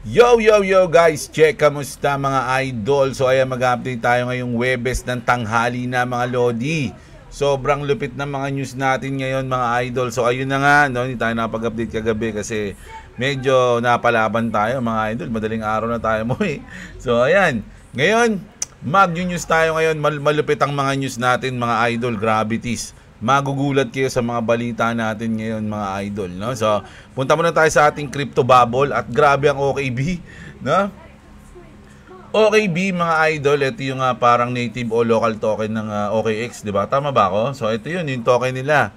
Yo, yo, yo guys! Check, kamusta mga idol? So ayan, mag-update tayo ngayong Webes ng tanghali na mga Lodi. Sobrang lupit ng mga news natin ngayon mga idol. So ayun na nga, no? Hindi tayo napag-update kagabi kasi medyo napalaban tayo mga idol. Madaling araw na tayo mo eh. So ayan, ngayon, mag-news tayo ngayon. Malupit ang mga news natin mga idol, gravities. Magugulat kayo sa mga balita natin ngayon mga idol, no? So, punta muna tayo sa ating crypto bubble at grabe ang OKB, no? OKB mga idol, ito yung parang native o local token ng OKX, 'di ba? Tama ba ako? So, ito yun, yung token nila.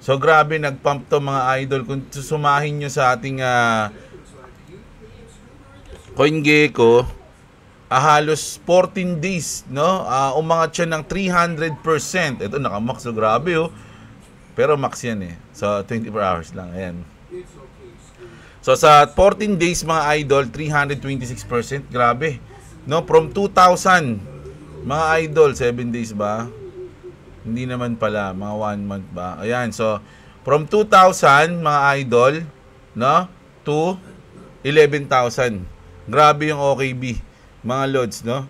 So, grabe nagpump to mga idol. Kung susumahin nyo sa ating CoinGecko, halos 14 days, no? Umangat siya ng 300%. Ito naka-max, so grabe oh. Pero max yan eh. So 24 hours lang, ayan. So sa 14 days mga idol, 326%, grabe. No, from 2,000 mga idol, 7 days ba? Hindi naman pala, mga 1 month ba? Ayan, so from 2,000 mga idol, no, to 11,000. Grabe yung OKB mga lods, no?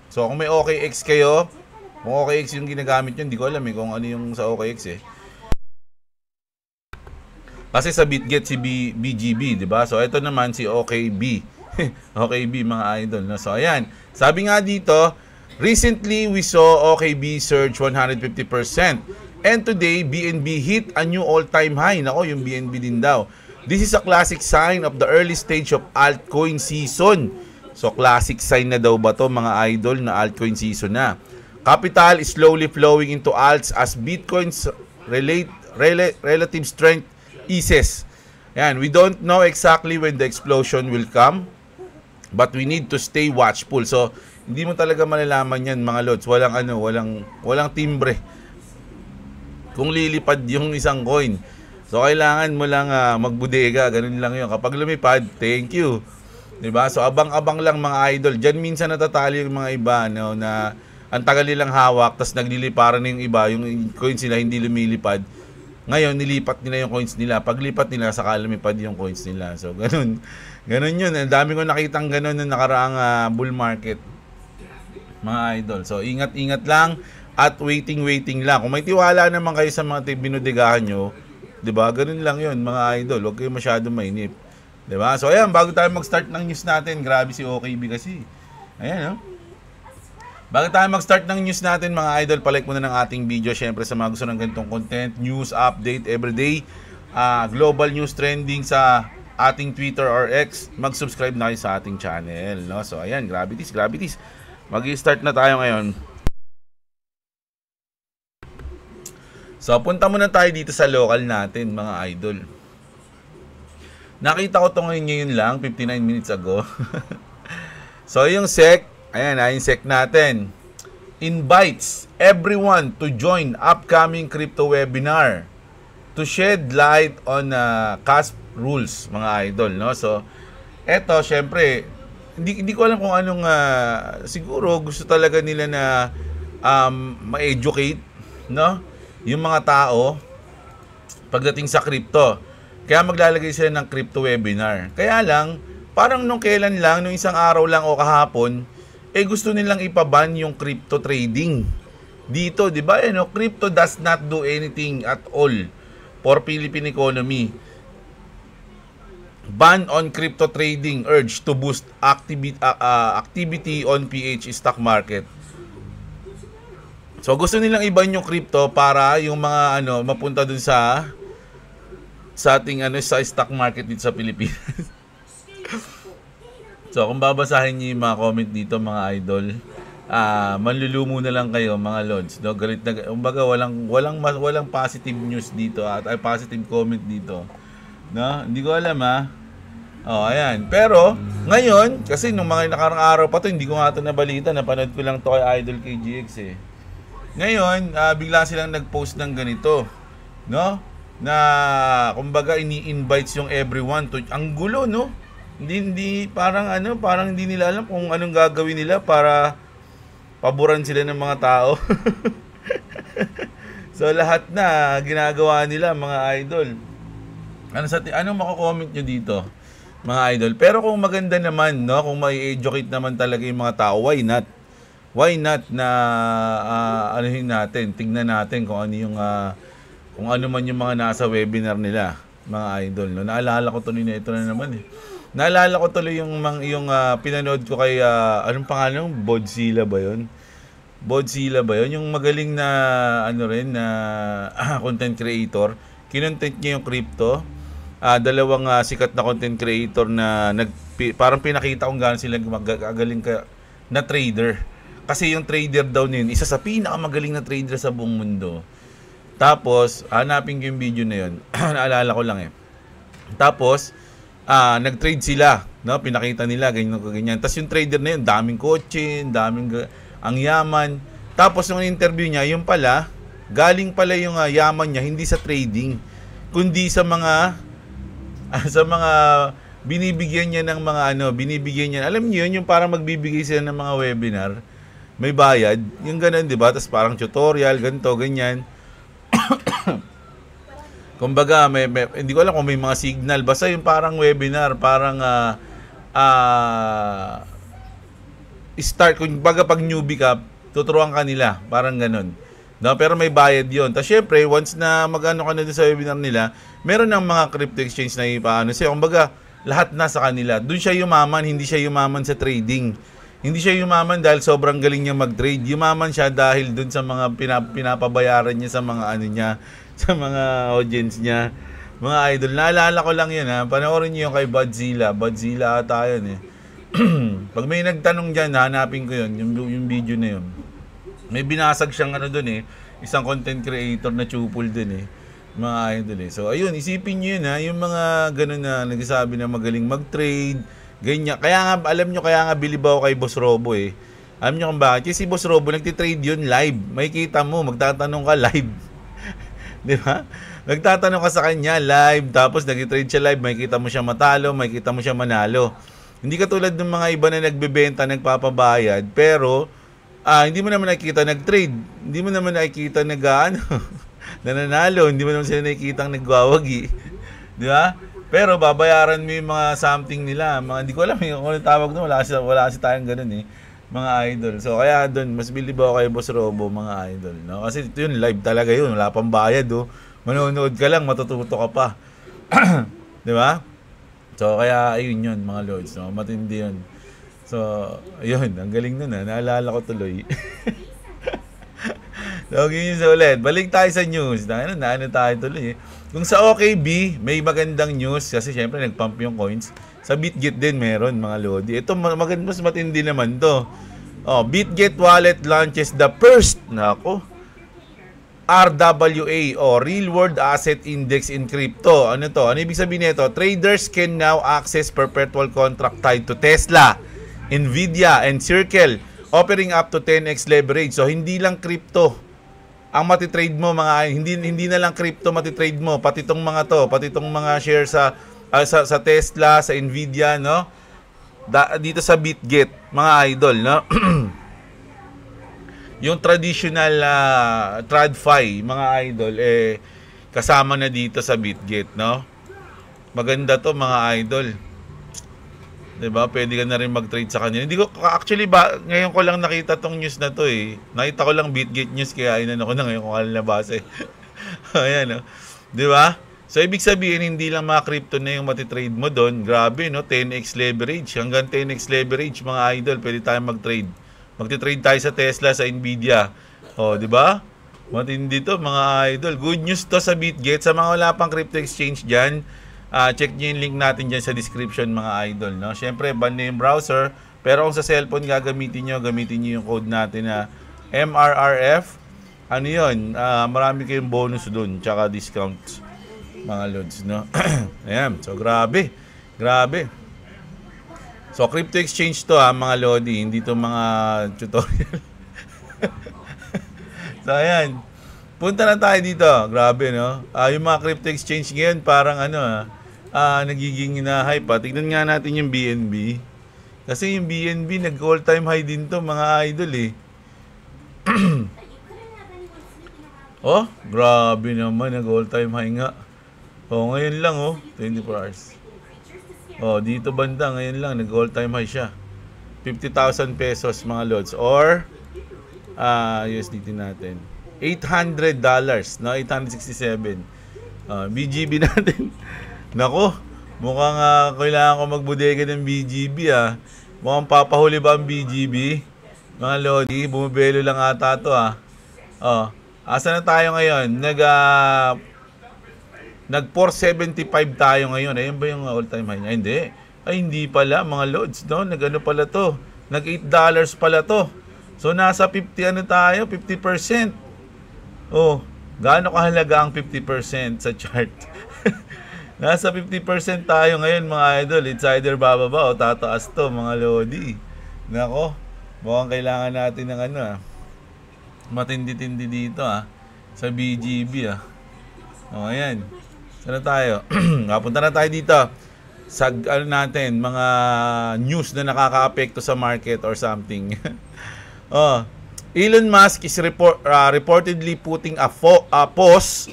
So kung may OKX kayo, kung OKX yung ginagamit nyo, hindi ko alam eh kung ano yung sa OKX eh. Kasi sa BitGet si BGB, di ba? So ito naman si OKB. OKB mga idol, no? So ayan, sabi nga dito, recently we saw OKB surge 150%. And today, BNB hit a new all-time high. Nako, yung BNB din daw. This is a classic sign of the early stage of altcoin season. So, classic sign na daw ba to mga idol na altcoin season na. Capital is slowly flowing into alts as Bitcoin's relative strength eases. Yan, we don't know exactly when the explosion will come, but we need to stay watchful. So, hindi mo talaga malalaman yan mga lods. Walang timbre kung lilipad yung isang coin. So, kailangan mo lang magbudega. Ganun lang yun. Kapag lumipad, thank you. Diba? So abang-abang lang mga idol. Diyan minsan natatali yung mga iba, no, na ang tagal nilang hawak, tapos nagliliparan na yung iba, yung coins nila hindi lumilipad. Ngayon nilipat nila yung coins nila. Paglipat nila saka lumipad yung coins nila. So ganun. Ganun yun. Ang dami ko nakitang ganun nung nakaraang bull market. Mga idol. So ingat-ingat lang at waiting lang. Kung may tiwala naman kayo sa mga binudegahan nyo, 'di ba? Ganun lang 'yun mga idol. Huwag kayo masyadong mainip. Diba? So ayan, bago tayo mag-start ng news natin, grabe si OKB kasi. Ayan, no? Bago tayo mag-start ng news natin, mga idol, palike muna ng ating video. Syempre sa mga gusto ng ganitong content, news update everyday, global news trending sa ating Twitter or X, mag-subscribe na kayo sa ating channel, no? So ayan, gravities. Mag-start na tayo ngayon. So punta muna tayo dito sa local natin, mga idol. Nakita ko ito ngayon lang, 59 minutes ago. So yung SEC, ayan yung SEC natin, invites everyone to join upcoming crypto webinar to shed light on CASP rules, mga idol, no? So eto, syempre, hindi ko alam kung anong, siguro gusto talaga nila na ma-educate, no, yung mga tao pagdating sa crypto. Kaya maglalagay sila ng crypto webinar. Kaya lang, parang nung kailan lang, nung isang araw lang o kahapon, gusto nilang ipaban yung crypto trading. Dito, di ba? Crypto does not do anything at all for Philippine economy. Ban on crypto trading urged to boost activity on PH stock market. So gusto nilang iban yung crypto para yung mga mapunta dun sa ating sa stock market dito sa Pilipinas. So kung babasahin niyo yung mga comment dito mga idol, manlulumo na lang kayo mga lods, no? Galit na, kumbaga walang positive news dito at positive comment dito, no? Hindi ko alam ayan. Pero ngayon, kasi nung mga nakarang araw pa to, hindi ko nga ito nabalita, napanood ko lang to kay Idol KGX eh. Ngayon, bigla silang nag-post ng ganito, no? Na kumbaga ini-invites yung everyone to, ang gulo, no? Hindi parang parang hindi nila alam kung anong gagawin nila para paboran sila ng mga tao. So lahat na ginagawa nila mga idol. Anong mako-comment nyo dito? mga idol. Pero kung maganda naman, no, kung may educate naman talaga yung mga tao, why not? Why not na anuhin natin, tignan natin kung ano yung kung ano man yung mga nasa webinar nila, mga idol, no. Naalala ko tuloy na ito na naman eh. Naalala ko tuloy yung pinanood ko kay anong pangalan, Bodzilla ba 'yon? Bodzilla ba 'yon? Yung magaling na ano rin na content creator. Kinontent niya yung crypto. Dalawang sikat na content creator na parang pinakita kung gaano sila magaling na trader. Kasi yung trader daw niya, isa sa pinakamagaling na trader sa buong mundo. Tapos, hanapin ko yung video na yun. Naalala ko lang eh. Tapos, nag-trade sila. No? Pinakita nila, ganyan. Tapos yung trader na yun, daming kotse, ang yaman. Tapos yung interview niya, yung pala, galing pala yung yaman niya, hindi sa trading, kundi sa mga binibigyan niya ng mga binibigyan niya. Alam niyo yun, yung parang magbibigay sila ng mga webinar, may bayad, yung ganun, di ba? Tapos parang tutorial, ganito, ganyan. Kumbaga, hindi ko alam kung may mga signal. Basta yung parang webinar, parang start, kumbaga pag newbie ka, tuturuan ka nila, parang ganun. No, pero may bayad yon. Tapos syempre, once na magano ka na din sa webinar nila, meron ng mga crypto exchange na ipaano siya. Kumbaga, lahat na sa kanila. Doon siya yumaman, hindi siya yumaman sa trading. Hindi siya yumaman dahil sobrang galing niya mag-trade. Yumaman siya dahil doon sa mga pinapabayaran niya sa mga niya, sa mga audience niya. Mga idol, naalala ko lang yun ha. Panoorin niyo yung kay Bodzilla. Bodzilla ata yun eh. Pag may nagtanong dyan, hanapin ko yun, yung video na yun. May binasag siyang doon eh. Isang content creator na chupol din eh. Mga idol eh. So ayun, isipin niyo yun ha. Yung mga ganun na nagsasabi na magaling mag-trade, ganyan. Kaya nga, alam nyo, kaya nga bilib ako kay Boss Robo eh. Alam nyo kung bakit? Kasi si Boss Robo, nagtitrade yun live. May kita mo, magtatanong ka live. Di ba? Nagtatanong ka sa kanya live, tapos nagtitrade siya live, may kita mo siya matalo, may kita mo siya manalo. Hindi katulad ng mga iba na nagbebenta, nagpapabayad, pero hindi mo naman nakikita nag-trade. Hindi mo naman nakikita nananalo. Hindi mo naman sila nakikita nagwawagi. Di ba? Pero babayaran mo yung mga something nila. Hindi ko alam kung ano tawag doon. Wala kasi tayong ganun eh. Mga idol. So kaya doon, mas bilib ako kay Boss Robo, mga idol. No? Kasi yun, live talaga yun. Wala pang bayad. Oh. Manonood ka lang, matututo ka pa. Di ba? So kaya ayun yun, mga lords. No? Matindi yun. So, ayun. Ang galing nun ha. Naalala ko tuloy. So, ganyan sa ulit. Balik tayo sa news. Ano tayo tuloy eh. Kung sa OKB, may magandang news kasi syempre nagpump yung coins. Sa BitGet din meron, mga lodi. Ito mas matindi naman to. BitGet wallet launches the first RWA o Real World Asset Index in crypto. Ano to? Ano ibig sabihin nito? Traders can now access perpetual contract tied to Tesla, Nvidia, and Circle, offering up to 10x leverage. So hindi lang crypto ang matitrade mo, mga hindi na lang crypto matitrade mo, pati tong mga shares sa Tesla, sa Nvidia, no? Dito sa BitGet, mga idol, no? Yung traditional TradFi, mga idol, kasama na dito sa BitGet, no? Maganda to, mga idol. 'Di ba? Pwede ka na rin mag-trade sa kanila. Hindi ko actually ngayon ko lang nakita tong news na to eh. Nakita ko lang BitGet news kaya ko na ngayon kung ano nabasa eh. Ayan, no. 'Di ba? So ibig sabihin hindi lang mga crypto na yung matitrade mo doon. Grabe, no? 10x leverage, hanggang 10x leverage, mga idol, pwede tayong mag-trade. Magti-trade tayo sa Tesla, sa Nvidia. 'di ba? Matindi to, mga idol. Good news to sa BitGet. Sa mga wala pang crypto exchange diyan, check nyo yung link natin dyan sa description, mga idol. No? Siyempre, ban na yung browser. Pero kung sa cellphone gamitin nyo yung code natin na MRRF. Ano yun? Marami kayong bonus dun. Tsaka discounts, mga lods. No? Ayan. So, grabe. Grabe. So, crypto exchange to mga lodi. Hindi to mga tutorial. So, ayan. Punta na tayo dito. Grabe, no? Yung mga crypto exchange ngayon, parang nagiging na-hype pa. Tignan nga natin yung BNB. Kasi yung BNB, nag-all-time high din to, mga idol eh. Grabe naman, nag-all-time high nga. Ngayon lang 24 hours. Oh, dito banda ngayon lang nag-all time high siya. 50,000 pesos mga lods or USDT natin. $800, no? 867. BGB natin. Nako, mukhang kailangan ko magbudega ng BGB Mukhang papahuli ba ang BGB? Mga lodi, bumibelo lang ata to asa na tayo ngayon? Nag 475 tayo ngayon. Ayun ba yung all-time high niya? Hindi. Ay, hindi pala mga lods, no? Nag-ano pala to? Nag $8 pala to. So, nasa 50 tayo? 50%. Oh, gaano kahalaga ang 50% sa chart? Nasa 50% tayo ngayon mga idol. It's either bababa o tataas to mga lodi. Nako, mukhang kailangan natin ng matindi-tindi dito sa BGB O, ayan. Sana tayo? Napunta na tayo dito sa natin, mga news na nakaka-apekto sa market or something. Elon Musk is reportedly putting a pause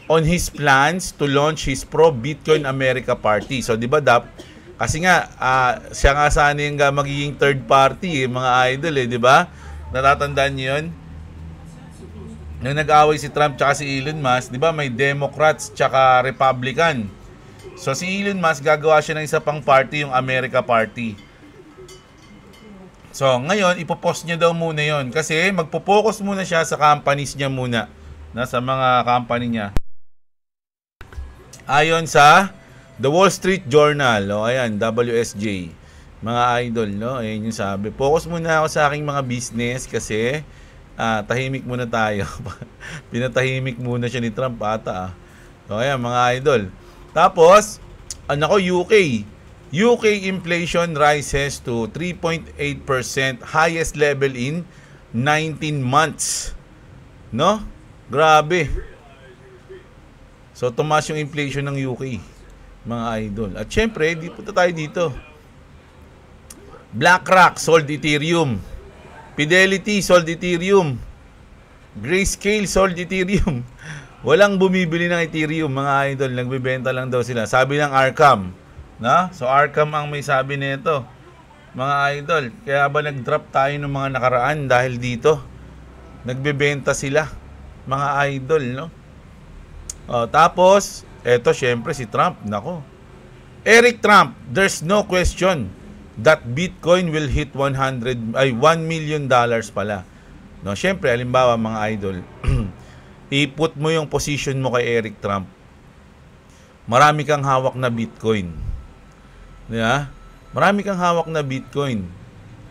on his plans to launch his pro-Bitcoin America Party. So, di ba, kasi nga, siya nga sana yung magiging third party, mga idol, di ba? Natatandaan niyo yun? Nung nag-away si Trump tsaka si Elon Musk, di ba, may Democrats tsaka Republican. So, si Elon Musk gagawa siya ng isa pang party, yung America Party. So, ngayon, ipopost niya daw muna yon kasi magpo-focus muna siya sa companies niya muna, sa mga company niya. Ayon sa The Wall Street Journal, ayan, WSJ, mga idol, ayan yung sabi. Focus muna ako sa aking mga business kasi tahimik muna tayo. Pinatahimik muna siya ni Trump ata. So, ayan, mga idol. Tapos, UK inflation rises to 3.8%, highest level in 19 months. No? Grabe. So, tumaas yung inflation ng UK, mga idol. At syempre, punta tayo dito. BlackRock sold Ethereum. Fidelity sold Ethereum. Grayscale sold Ethereum. Walang bumibili ng Ethereum, mga idol. Nagbebenta lang daw sila. Sabi ng Arkham. So, Arkham ang may sabi nito, mga idol. Kaya ba nag-drop tayo ng mga nakaraan dahil dito? Nagbebenta sila, mga idol, no? Tapos, eto syempre si Trump. Nako. Eric Trump, there's no question that Bitcoin will hit $1 million pala. No, syempre, halimbawa mga idol, i-put mo yung position mo kay Eric Trump. Marami kang hawak na Bitcoin. Diba? Marami kang hawak na Bitcoin.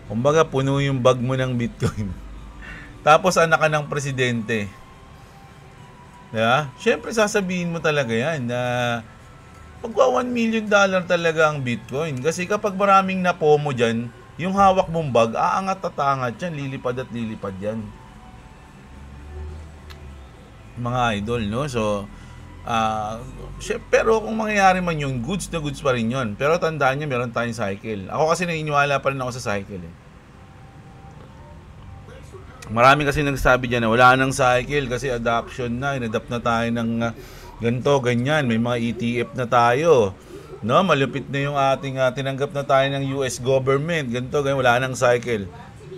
Kumbaga, puno yung bag mo ng Bitcoin. Tapos, anak ka ng presidente. Diba? Syempre, sasabihin mo talaga yan na magwa $1 million talaga ang Bitcoin. Kasi kapag maraming napomo dyan, yung hawak mong bag, aangat at aangat yan, lilipad at lilipad yan. Mga idol, no? So, pero kung mangyayari man yun, goods na goods pa rin yun. Pero tandaan nyo, meron tayong cycle. Ako kasi naniniwala pa rin ako sa cycle. Marami kasi nagsabi dyan na wala nang cycle kasi adoption na, inadapt na tayo ng ganito, ganyan, may mga ETF na tayo, no? Malupit na yung ating tinanggap na tayo ng US government, ganito, ganyan, wala nang cycle.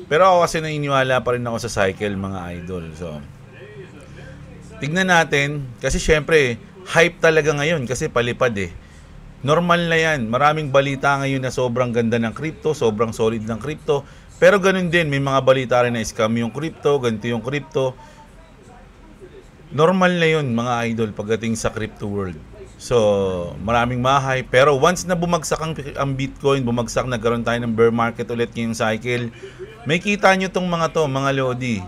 Pero ako kasi naniniwala pa rin ako sa cycle, mga idol. So, tignan natin, kasi syempre, hype talaga ngayon kasi palipad Normal na yan, maraming balita ngayon na sobrang ganda ng crypto, sobrang solid ng crypto. Pero ganun din, may mga balita rin na scam yung crypto, ganito yung crypto. Normal na yun, mga idol, pagdating sa crypto world. So, maraming mahay. Pero once na bumagsak ang Bitcoin, bumagsak, nagkaroon tayo ng bear market ulit ngayong cycle, may kita nyo tong mga to, mga lodi.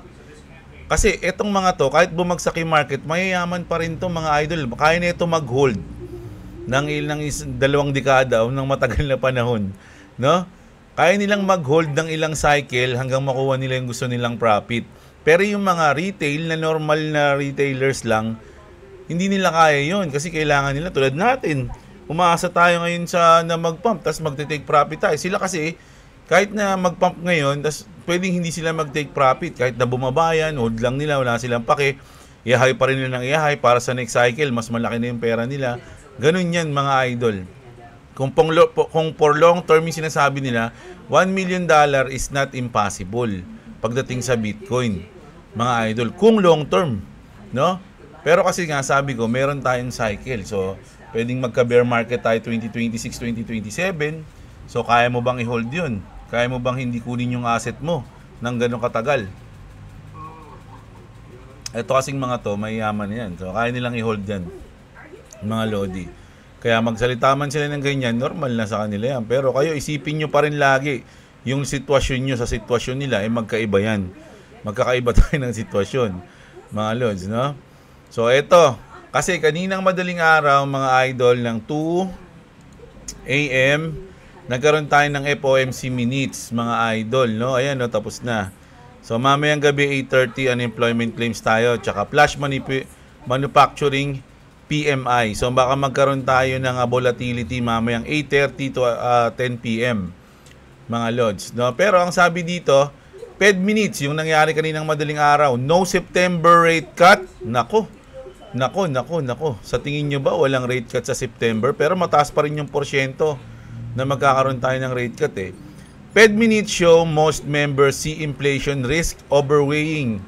Kasi etong mga to, kahit bumagsak yung market, mayayaman pa rin to, mga idol. Kaya na ito mag-hold ng dalawang dekada o ng matagal na panahon. No? Kaya nilang mag-hold ng ilang cycle hanggang makuha nila yung gusto nilang profit. Pero yung mga retail na normal na retailers lang, hindi nila kaya yun kasi kailangan nila, tulad natin, umaasa tayo ngayon na mag-pump tapos magte-take profit tayo. Sila kasi, kahit na mag-pump ngayon, tapos pwedeng hindi sila mag-take profit. Kahit na bumabayan, hold lang nila, wala silang pake, i-high pa rin nila ng i-high para sa next cycle, mas malaki na yung pera nila. Ganun yan, mga idol. Kung for long term yung sinasabi nila, $1 million is not impossible pagdating sa Bitcoin, mga idol. Kung long term, no? Pero kasi nga sabi ko, meron tayong cycle. So, pwedeng magka-bear market tayo 2026, 2027. So, kaya mo bang i-hold yun? Kaya mo bang hindi kunin yung asset mo ng ganong katagal? Ito kasing mga to, may yaman yan. So, kaya nilang i-hold yan, mga lodi. Kaya magsalita man sila ng ganyan, normal na sa kanila yan. Pero kayo, isipin nyo pa rin lagi, yung sitwasyon nyo sa sitwasyon nila, magkaiba yan. Magkakaiba tayo ng sitwasyon, mga lods, no? So, ito. Kasi kaninang madaling araw, mga idol, ng 2 a.m., nagkaroon tayo ng FOMC minutes, mga idol, no? Ayan, no, tapos na. So, mamayang gabi, 8:30, unemployment claims tayo, tsaka flash manufacturing PMI. So, baka magkaroon tayo ng volatility mamayang 8:30 to 10 p.m., mga lods, no? Pero ang sabi dito, Fed minutes, yung nangyari kaninang madaling araw, no September rate cut. Nako. Sa tingin nyo ba walang rate cut sa September? Pero mataas pa rin yung porsyento na magkakaroon tayo ng rate cut eh. Fed minutes show most members see inflation risk overweighing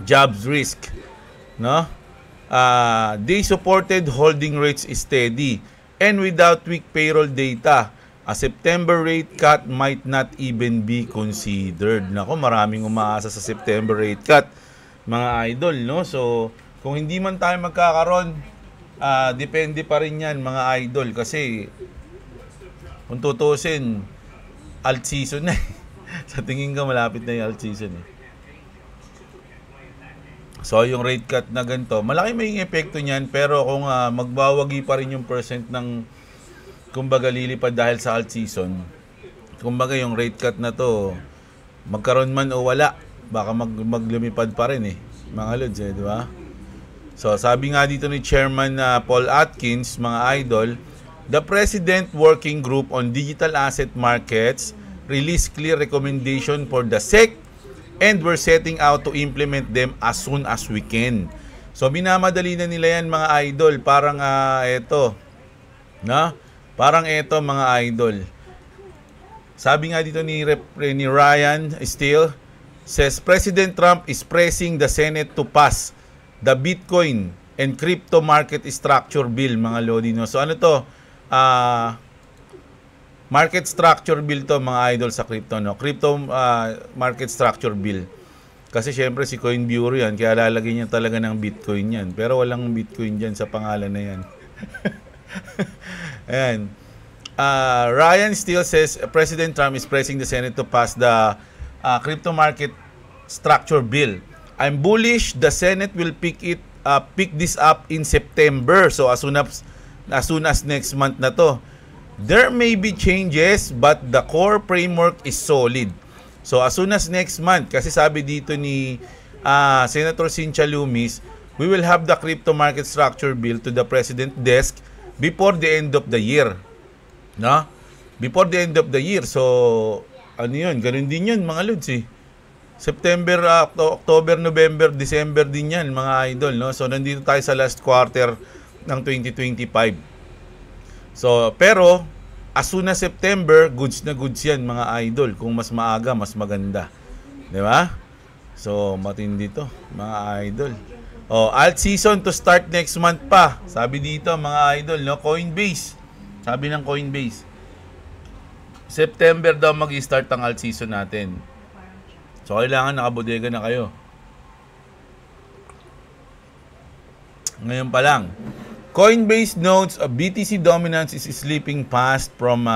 jobs risk, no? They supported holding rates steady, and without weak payroll data, a September rate cut might not even be considered. Nako, maraming umaasa sa September rate cut, mga idol, no? So, kung hindi man tayo magkakaroon, depende pa rin yan, mga idol, kasi kung tutusin, alt season na eh. Sa tingin ko, malapit na yung alt season eh. So, yung rate cut na ganito, malaki may epekto niyan, pero kung magbawagi pa rin yung percent ng, kumbaga, lilipad dahil sa alt season, kumbaga, yung rate cut na to, magkaroon man o wala, baka maglumipad pa rin eh, mga lods eh, di ba? So, sabi nga dito ni Chairman Paul Atkins, mga idol, the President Working Group on Digital Asset Markets released clear recommendation for the SEC, and we're setting out to implement them as soon as we can. So, minamadali na nila yan, mga idol. Parang eto. Na? Parang eto, mga idol. Sabi nga dito ni Ryan Steele, says, President Trump is pressing the Senate to pass the Bitcoin and crypto market structure bill, mga lodino. So, ano to? Market structure bill to, mga idol, sa crypto, no? Crypto market structure bill. Kasi syempre si Coin Bureau yan, kaya lalagay niya talaga ng Bitcoin yan. Pero walang Bitcoin dyan sa pangalan na yan. Ayan. Ryan Steele says, President Trump is pressing the Senate to pass the crypto market structure bill. I'm bullish the Senate will pick this up in September. So as soon as next month na to. There may be changes, but the core framework is solid. So, as soon as next month, kasi sabi dito ni Senator Cynthia Lummis, we will have the crypto market structure bill to the President desk before the end of the year. No? Before the end of the year. So, ano yun? Ganun din yun, mga lods eh. September, October, November, December din yan, mga idol. No? So, nandito tayo sa last quarter ng 2025. So, pero, as soon as September, goods na goods yan, mga idol. Kung mas maaga, mas maganda. Di ba? So, matindi to, mga idol. Alt season to start next month pa. Sabi dito, mga idol, no? Coinbase. Sabi ng Coinbase. September daw mag-start ang alt season natin. So, kailangan nakabodega na kayo. Ngayon pa lang. Coinbase notes BTC dominance is slipping fast from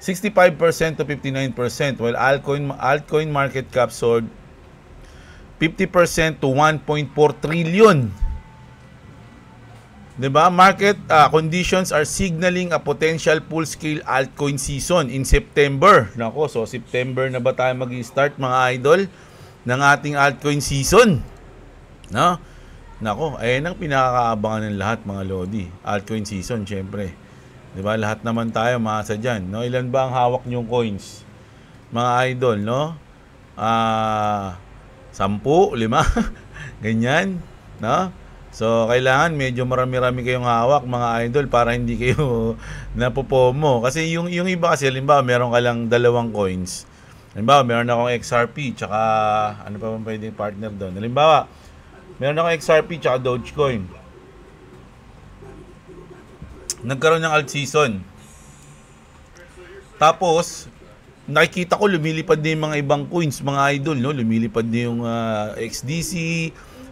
65% to 59%, while altcoin market cap soared 50% to 1.4 trillion. Diba? Market conditions are signaling a potential full-scale altcoin season in September. Nako, so September na ba tayo mag-start, mga idol, ng ating altcoin season? No? Nako, ayan ang pinakakaabangan ng lahat, mga lodi. Altcoin season, syempre. Diba? Lahat naman tayo maasa dyan. No? Ilan ba ang hawak nyong coins? Mga idol, no? 10, 5, ganyan. No? So, kailangan medyo marami-rami kayong hawak, mga idol, para hindi kayo napopomo. Kasi yung iba kasi, halimbawa, meron ka lang 2 coins. Halimbawa, meron akong XRP, tsaka, ano pa bang pwedeng partner doon? Halimbawa, meron akong XRP, tsaka Dogecoin. Nagkaroon ng alt season. Tapos, nakikita ko lumilipad din yung mga ibang coins, mga idol, no? Lumilipad din yung XDC,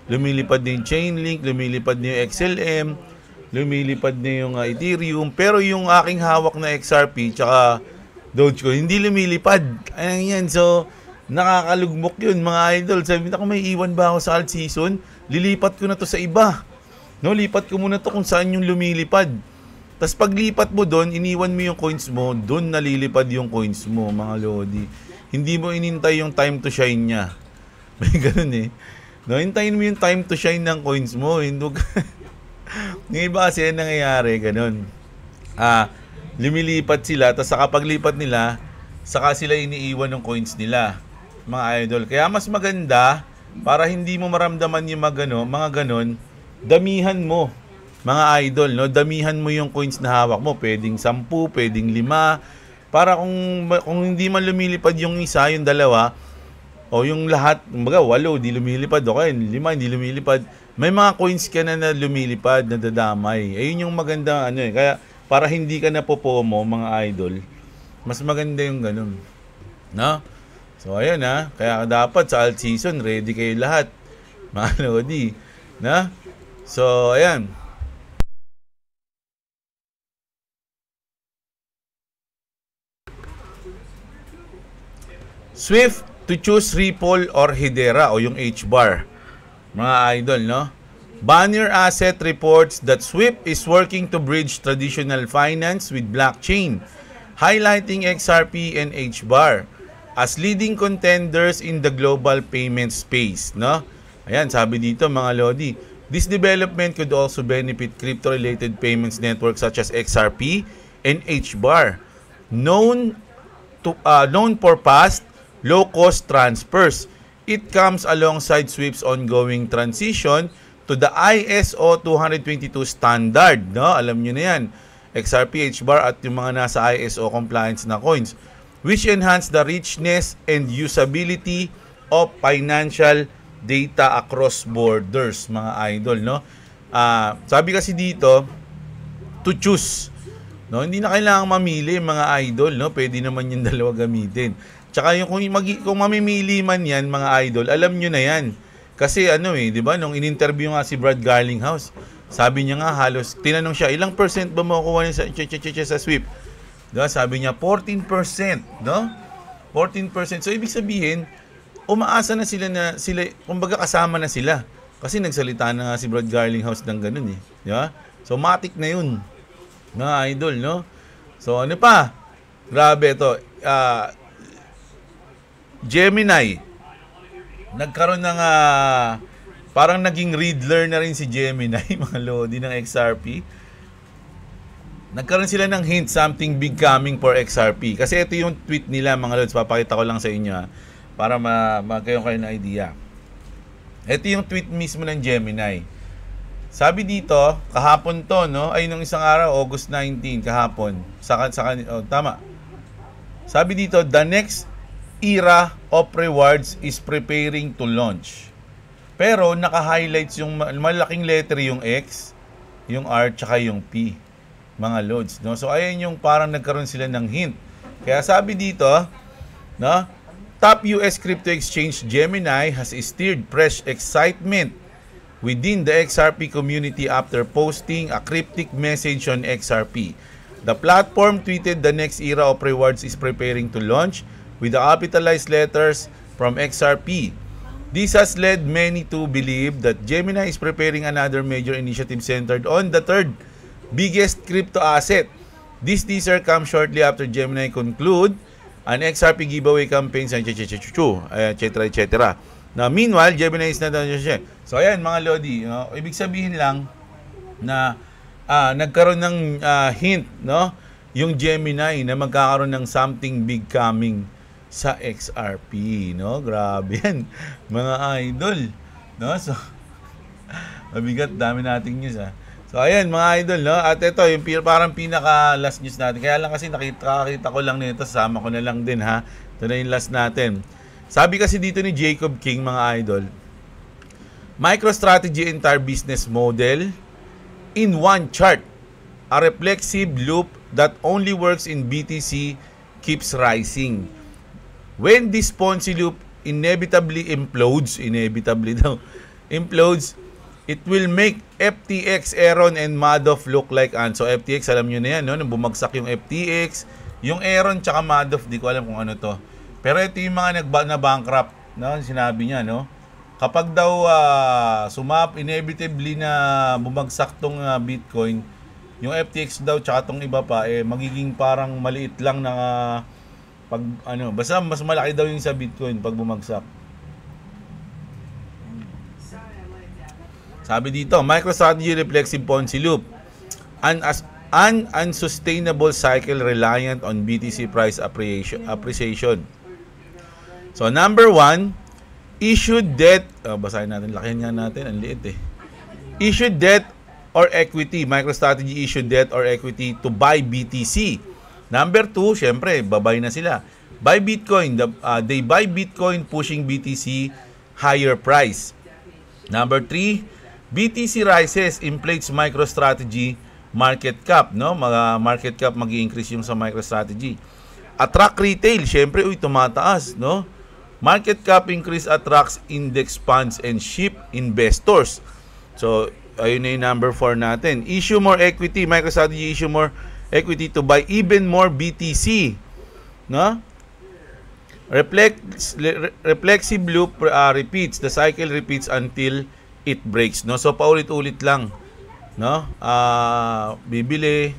lumilipad din yung Chainlink, lumilipad din yung XLM, lumilipad din yung Ethereum. Pero yung aking hawak na XRP, tsaka Dogecoin, hindi lumilipad. Ayan yan. So, nakakalugmok yun, mga idol. Sabi na, kung may iwan ba ako sa alt season, lilipat ko na to sa iba. No, lipat ko muna to kung saan yung lumilipad. Tapos paglipat mo doon, iniwan mo yung coins mo, doon nalilipad yung coins mo, mga lodi. Hindi mo inintay yung time to shine niya. May ganun eh. No, hintayin mo yung time to shine ng coins mo. Yung iba kasi nangyayari, ganun. Lumilipat sila, tapos sa paglipat nila, saka sila iniiwan ng coins nila, mga idol. Kaya mas maganda, para hindi mo maramdaman yung mga ganon, damihan mo, mga idol, no? Damihan mo yung coins na hawak mo. Pwedeng 10, pwedeng 5. Para kung hindi man lumilipad yung isa, yung 2, o yung lahat, 8, di lumilipad, okay, 5, hindi lumilipad. May mga coins ka na lumilipad, na dadamay. Ayun yung maganda, Kaya, para hindi ka napopomo, mga idol, mas maganda yung ganun. No? So, ayun Kaya dapat sa alt season, ready kayo lahat. Mga lodi. Na? So, ayan. Swift to choose Ripple or Hedera o yung H-bar. Mga idol, no? Banner Asset reports that Swift is working to bridge traditional finance with blockchain, highlighting XRP and H-bar as leading contenders in the global payment space, no? Ayan, sabi dito, mga lodi, this development could also benefit crypto-related payments networks such as XRP and H-bar, known for fast, low-cost transfers. It comes alongside Swift's ongoing transition to the ISO 222 standard, no? Alam niyo na 'yan. XRP, H-bar at yung mga nasa ISO compliance na coins, which enhance the richness and usability of financial data across borders, mga idol, no? Sabi kasi dito, to choose, no? Hindi na kailangang mamili, mga idol, no? Pwede naman yung dalawa gamitin. Tsaka yung kung mamimili man yan, mga idol, alam nyo na yan. Kasi di ba, nung in-interview nga si Brad Garlinghouse, sabi niya nga halos, tinanong siya, ilang percent ba makukuha niya sa Swift? Diba? Sabi niya, 14%, no? 14%. So, ibig sabihin, umaasa na sila, kumbaga kasama na sila. Kasi nagsalita na nga si Brad Garlinghouse ng ganun eh. Diba? So, matik na yun, mga idol, no? So, ano pa? Grabe ito. Gemini. Nagkaroon ng parang naging Riddler na rin si Gemini, mga lodi ng XRP. Nagkaroon sila ng hint, something big coming for XRP. Kasi ito yung tweet nila, mga lods. Papakita ko lang sa inyo para magkaroon kayo ng idea. Ito yung tweet mismo ng Gemini. Sabi dito, kahapon to, no? Ay, nung isang araw, August 19, kahapon. Tama. Sabi dito, the next era of rewards is preparing to launch. Pero naka-highlights yung malaking letter yung X, yung R, tsaka yung P, mga loads, no? So ayan yung parang nagkaroon sila ng hint. Kaya sabi dito, no, top US crypto exchange Gemini has stirred fresh excitement within the XRP community after posting a cryptic message on XRP. The platform tweeted the next era of rewards is preparing to launch with the capitalized letters from XRP. This has led many to believe that Gemini is preparing another major initiative centered on the third biggest crypto asset. This teaser comes shortly after Gemini conclude an XRP giveaway campaign, etc. Now, meanwhile, Gemini is not on siya. So, ayan, mga lodi, no? Ibig sabihin lang na nagkaroon ng hint, no? Yung Gemini na magkakaroon ng something big coming sa XRP, no? Grabe yan, mga idol, no? So, Mabigat, dami nating news ha. So ayan mga idol, no? At ito yung parang pinaka last news natin. Kaya lang kasi nakita ko lang nito, sasama ko na lang din ha. Ito na yung last natin. Sabi kasi dito ni Jacob King mga idol, MicroStrategy entire business model in one chart. A reflexive loop that only works in BTC keeps rising. When this Ponzi loop inevitably implodes, it will make FTX, Aaron, and Madoff look like ants. So FTX, alam nyo na yan, no? Nung bumagsak yung FTX, yung Aaron tsaka Madoff, di ko alam kung ano to. Pero ito yung mga na-bankrupt, no? Sinabi niya, no? Kapag daw inevitably na bumagsak tong Bitcoin, yung FTX daw tsaka tong iba pa, magiging parang maliit lang na basta mas malaki daw yung sa Bitcoin pag bumagsak. Sabi dito, MicroStrategy reflexive Ponzi loop. An unsustainable cycle reliant on BTC price appreciation. So number 1, issued debt. Basahin natin, lakihan nga natin, ang liit eh. Issued debt or equity. MicroStrategy issued debt or equity to buy BTC. Number 2, syempre, babay na sila. Buy Bitcoin. They buy Bitcoin pushing BTC higher price. Number 3, BTC rises, inflates MicroStrategy market cap, no? Market cap mag-i-increase yung sa MicroStrategy. Attract retail, syempre, tumataas, no? Market cap increase attracts index funds and ship investors. So, ayun na yung number 4 natin. Issue more equity, MicroStrategy issue more equity to buy even more BTC, no? Reflexive loop repeats, the cycle repeats until it breaks, no? So paulit-ulit lang, no? Bibili,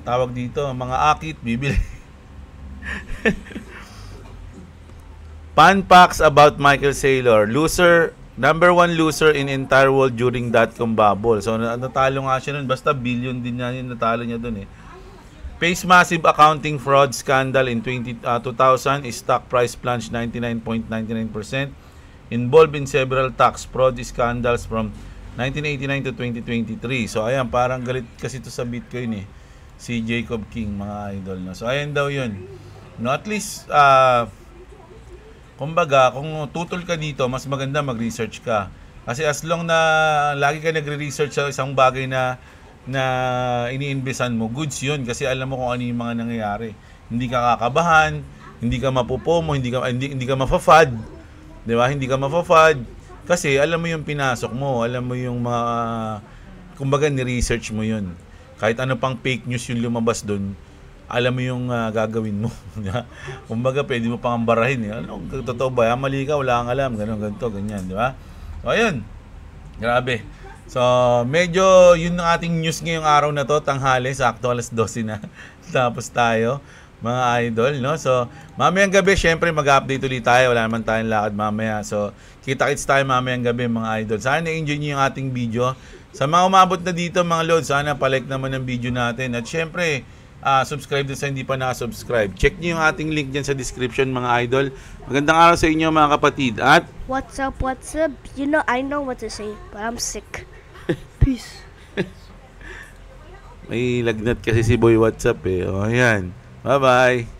tawag dito, mga akit, bibili. Fun facts about Michael Saylor. Number 1 loser in entire world during dot-com bubble. So natalo nga siya nun, basta billion din niya yung natalo niya dun eh. Face massive accounting fraud scandal in 2000, stock price plunged 99.99%. Involved in several tax fraud scandals from 1989 to 2023. So ayan, parang galit kasi to sa Bitcoin eh, si Jacob King mga idol, no? So ayan daw yun, no? At least kumbaga kung tutol ka dito, mas maganda mag-research ka. Kasi as long na lagi ka nagre-research sa isang bagay na iniinvesan mo, goods yun, kasi alam mo kung ano yung mga nangyayari. Hindi ka kakabahan, hindi ka mapupomo, hindi ka mafa-FUD. 'Di ba? Hindi ka mafa-FUD kasi alam mo yung pinasok mo, alam mo yung mga kumbaga ni-research mo 'yun. Kahit ano pang fake news yung lumabas doon, alam mo yung gagawin mo. Kumbaga pwede mo pang barahin eh. Ano, totoo ba? Mali ka, wala kang alam, ganito, ganyan, 'di ba? So ayun. Grabe. So medyo yun ang ating news ngayong araw na to, tanghali, sakto alas 12 na. Tapos tayo mga idol, no? So, mamayang gabi, syempre mag-update ulit tayo. Wala naman tayong lakad mamaya. So, kita-kits tayo mamayang gabi, mga idol. Sana na-enjoy nyo yung ating video. Sa mga umabot na dito, mga lods, sana palike naman ang video natin. At syempre, subscribe din sa hindi pa nakasubscribe. Check nyo yung ating link dyan sa description, mga idol. Magandang araw sa inyo, mga kapatid. At, what's up? You know, I know what to say, but I'm sick. Peace. May lagnat kasi si Boy WhatsApp eh. O, ayan. Bye-bye.